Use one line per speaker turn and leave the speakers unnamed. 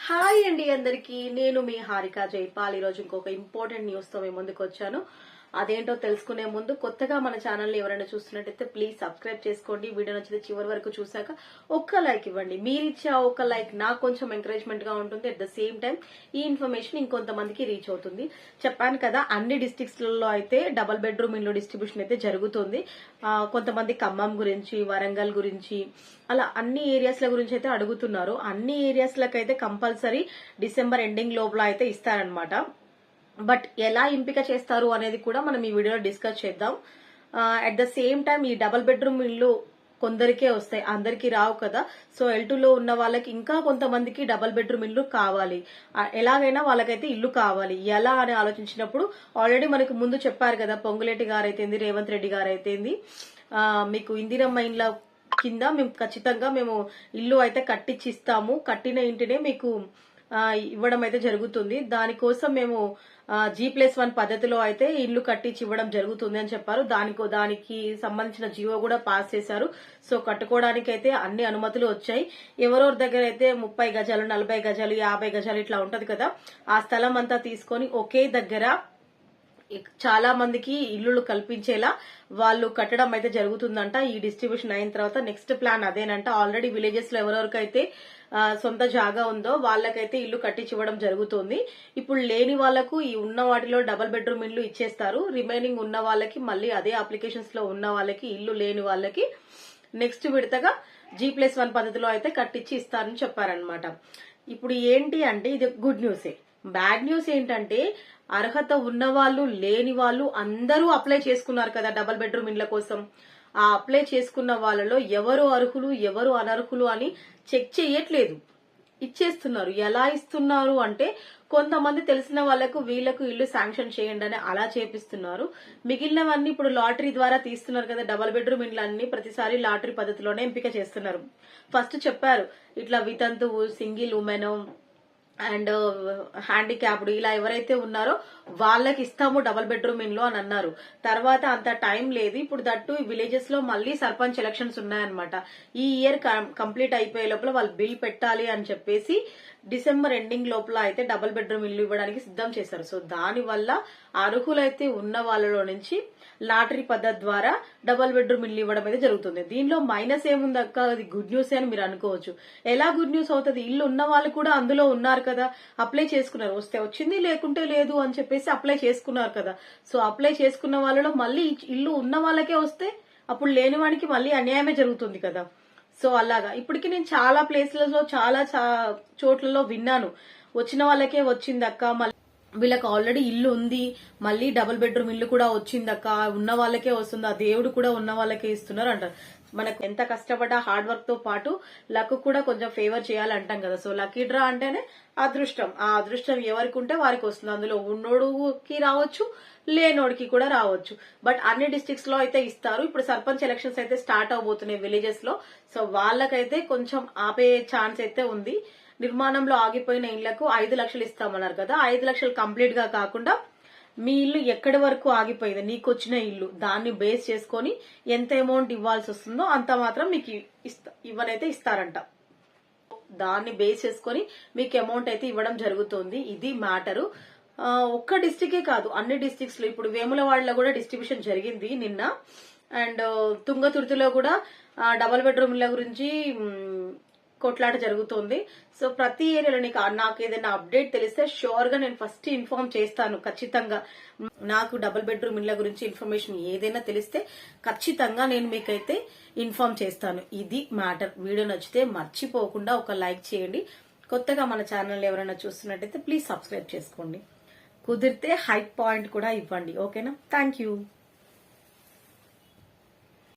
Hi అండి అందరికి. నేను మీ హారిక జైపాల్. ఈరోజు ఇంకొక ఇంపార్టెంట్ న్యూస్ తో మేము ముందుకు వచ్చాను. అదేంటో తెలుసుకునే ముందు కొత్తగా మన ఛానల్ ఎవరైనా చూస్తున్నట్టయితే ప్లీజ్ సబ్స్క్రైబ్ చేసుకోండి. వీడియో నచ్చితే చివరి వరకు చూసాక ఒక్క లైక్ ఇవ్వండి. మీరిచ్చే ఒక్క లైక్ నాకు కొంచెం ఎంకరేజ్మెంట్ గా ఉంటుంది. అట్ ద సేమ్ టైం ఈ ఇన్ఫర్మేషన్ ఇంకొంతమందికి రీచ్ అవుతుంది. చెప్పాను కదా, అన్ని డిస్ట్రిక్ట్స్ లలో అయితే డబుల్ బెడ్రూమ్ ఇల్లు డిస్ట్రిబ్యూషన్ అయితే జరుగుతుంది. కొంతమంది ఖమ్మం గురించి, వరంగల్ గురించి, అలా అన్ని ఏరియాస్ ల గురించి అయితే అడుగుతున్నారు. అన్ని ఏరియాస్ లకైతే కంపల్సరీ డిసెంబర్ ఎండింగ్ లోపల అయితే ఇస్తారనమాట. బట్ ఎలా ఎంపిక చేస్తారు అనేది కూడా మనం ఈ వీడియోలో డిస్కస్ చేద్దాం. అట్ ద సేమ్ టైం ఈ డబుల్ బెడ్రూమ్ ఇల్లు కొందరికే వస్తాయి, అందరికీ రావు కదా. సో L2 లో ఉన్న వాళ్ళకి ఇంకా కొంతమందికి డబుల్ బెడ్రూమ్ ఇల్లు కావాలి. ఎలాగైనా వాళ్ళకైతే ఇల్లు కావాలి. ఎలా అని ఆలోచించినప్పుడు ఆల్రెడీ మనకు ముందు చెప్పారు కదా, పొంగులేటి గారు అయితేంది, రేవంత్ రెడ్డి గారు అయితేంది, మీకు ఇందిరమ్మ ఇండ్ల కింద మేము ఖచ్చితంగా ఇల్లు అయితే కట్టించి ఇస్తాము, కట్టిన ఇంటినే మీకు ఇవ్వడం అయితే జరుగుతుంది. దానికోసం మేము G+1 పద్ధతిలో అయితే ఇల్లు కట్టించి ఇవ్వడం జరుగుతుంది అని చెప్పారు. దానికి సంబంధించిన జీవో కూడా పాస్ చేశారు. సో కట్టుకోవడానికి అయితే అన్ని అనుమతులు వచ్చాయి. ఎవరెవరి దగ్గర అయితే 30 గజాలు, 40 గజాలు, 50 గజాలు ఇట్లా ఉంటది కదా, ఆ స్థలం అంతా తీసుకొని ఒకే దగ్గర చాలా మందికి ఇల్లులు కల్పించేలా వాళ్ళు కట్టడం అయితే జరుగుతుందంట. ఈ డిస్ట్రిబ్యూషన్ అయిన తర్వాత నెక్స్ట్ ప్లాన్ అదేనంట. ఆల్రెడీ విలేజెస్ లో ఎవరెవరికైతే సొంత జాగా ఉందో వాళ్ళకైతే ఇల్లు కట్టించివ్వడం జరుగుతుంది. ఇప్పుడు లేని వాళ్లకు ఈ ఉన్న వాటిలో డబుల్ బెడ్రూమ్ ఇల్లు ఇచ్చేస్తారు. రిమైనింగ్ ఉన్న వాళ్ళకి మళ్ళీ అదే అప్లికేషన్స్ లో ఉన్న వాళ్ళకి, ఇల్లు లేని వాళ్ళకి నెక్స్ట్ విడతగా G+1 పద్ధతిలో అయితే కట్టించి ఇస్తారని చెప్పారనమాట. ఇప్పుడు ఏంటి అంటే ఇది గుడ్ న్యూసే. బ్యాడ్ న్యూస్ ఏంటంటే అర్హత ఉన్న వాళ్ళు, లేని వాళ్ళు అందరూ అప్లై చేసుకున్నారు కదా డబుల్ బెడ్రూమ్ ఇండ్ల కోసం. ఆ అప్లై చేసుకున్న వాళ్ళలో ఎవరు అర్హులు, ఎవరు అనర్హులు అని చెక్ చేయట్లేదు, ఇచ్చేస్తున్నారు. ఎలా ఇస్తున్నారు అంటే కొంతమంది తెలిసిన వాళ్లకు వీళ్లకు ఇల్లు శాంక్షన్ చేయండి అని అలా చేపిస్తున్నారు. మిగిలినవన్నీ ఇప్పుడు లాటరీ ద్వారా తీస్తున్నారు కదా. డబుల్ బెడ్రూమ్ ఇండ్లన్నీ ప్రతిసారి లాటరీ పద్ధతిలోనే ఎంపిక చేస్తున్నారు. ఫస్ట్ చెప్పారు ఇట్లా వితంతువు, సింగిల్ ఉమెన్ అండ్ హ్యాండిక్యాప్డ్ ఇలా ఎవరైతే ఉన్నారో వాళ్ళకి ఇస్తాము డబుల్ బెడ్రూమ్ ఇల్లు అని అన్నారు. తర్వాత అంత టైం లేదు. ఇప్పుడు దట్టు విలేజెస్ లో మళ్ళీ సర్పంచ్ ఎలక్షన్స్ ఉన్నాయన్నమాట. ఈ ఇయర్ కంప్లీట్ అయిపోయే లోపల వాళ్ళు బిల్ పెట్టాలి అని చెప్పేసి డిసెంబర్ ఎండింగ్ లోపల అయితే డబుల్ బెడ్రూమ్ ఇల్లు ఇవ్వడానికి సిద్ధం చేశారు. సో దాని వల్ల అర్హులైతే ఉన్న వాళ్ళలో నుంచి లాటరీ పద్ధతి ద్వారా డబుల్ బెడ్రూమ్ ఇల్లు ఇవ్వడం అయితే జరుగుతుంది. దీనిలో మైనస్ ఏముంది అక్క, అది గుడ్ న్యూస్ అని మీరు అనుకోవచ్చు. ఎలా గుడ్ న్యూస్ అవుతుంది? ఇల్లు ఉన్న వాళ్ళు కూడా అందులో ఉన్నారు కదా, అప్లై చేసుకున్నారు. వస్తే వచ్చింది, లేకుంటే లేదు అని చెప్పేసి అప్లై చేసుకున్నారు కదా. సో అప్లై చేసుకున్న వాళ్ళలో మళ్ళీ ఇల్లు ఉన్న వాళ్ళకే వస్తే అప్పుడు లేని వాడికి మళ్ళీ అన్యాయమే జరుగుతుంది కదా. సో అలాగా ఇప్పటికి నేను చాలా ప్లేస్లలో, చాలా చోట్లలో విన్నాను, వచ్చిన వాళ్ళకే వచ్చిందక్క, మళ్ళీ వీళ్ళకి ఆల్రెడీ ఇల్లు ఉంది, మళ్ళీ డబుల్ బెడ్రూమ్ ఇల్లు కూడా వచ్చిందక్క, ఉన్న వాళ్ళకే వస్తుంది, ఆ దేవుడు కూడా ఉన్న వాళ్ళకే ఇస్తున్నారు అంటారు. మనకు ఎంత కష్టపడ్డా హార్డ్ వర్క్ తో పాటు లక్ కూడా కొంచెం ఫేవర్ చేయాలంటాం కదా. సో లక్కీ డ్రా అంటేనే అదృష్టం. ఆ అదృష్టం ఎవరికి ఉంటే వారికి వస్తుంది. అందులో ఉన్నోడుకి రావచ్చు, లేనోడికి కూడా రావచ్చు. బట్ అన్ని డిస్ట్రిక్ట్స్ లో అయితే ఇస్తారు. ఇప్పుడు సర్పంచ్ ఎలక్షన్స్ అయితే స్టార్ట్ అవబోతున్నాయి విలేజెస్ లో. సో వాళ్ళకైతే కొంచెం ఆపే ఛాన్స్ అయితే ఉంది. నిర్మాణంలో ఆగిపోయిన ఇళ్లకు 5 లక్షలు ఇస్తామన్నారు కదా. 5 లక్షలు కంప్లీట్ గా కాకుండా మీ ఇల్లు ఎక్కడి వరకు ఆగిపోయింది, నీకు వచ్చిన ఇల్లు, దాన్ని బేస్ చేసుకొని ఎంత అమౌంట్ ఇవ్వాల్సి వస్తుందో అంత మాత్రం మీకు ఇవ్వనైతే ఇస్తారంట. దాన్ని బేస్ చేసుకొని మీకు అమౌంట్ అయితే ఇవ్వడం జరుగుతుంది. ఇది మ్యాటరు. ఒక్క డిస్టికే కాదు, అన్ని డిస్ట్రిక్ట్స్ లో ఇప్పుడు వేములవాడలో కూడా డిస్ట్రిబ్యూషన్ జరిగింది నిన్న. అండ్ తుంగతుర్తిలో కూడా డబుల్ బెడ్రూమ్ ఇళ్ల గురించి కొట్లాట జరుగుతుంది. సో ప్రతి ఏరియాలో నాకు ఏదైనా అప్డేట్ తెలిస్తే షూర్ గా నేను ఫస్ట్ ఇన్ఫార్మ్ చేస్తాను. ఖచ్చితంగా నాకు డబుల్ బెడ్రూమ్ ఇళ్ల గురించి ఇన్ఫర్మేషన్ ఏదైనా తెలిస్తే ఖచ్చితంగా నేను మీకైతే ఇన్ఫార్మ్ చేస్తాను. ఇది మ్యాటర్. వీడియో నచ్చితే మర్చిపోకుండా ఒక లైక్ చేయండి. కొత్తగా మన ఛానల్ ఎవరైనా చూస్తున్నట్టయితే ప్లీజ్ సబ్స్క్రైబ్ చేసుకోండి. కుదిరితే హైప్ పాయింట్ కూడా ఇవ్వండి. ఓకేనా? Thank you.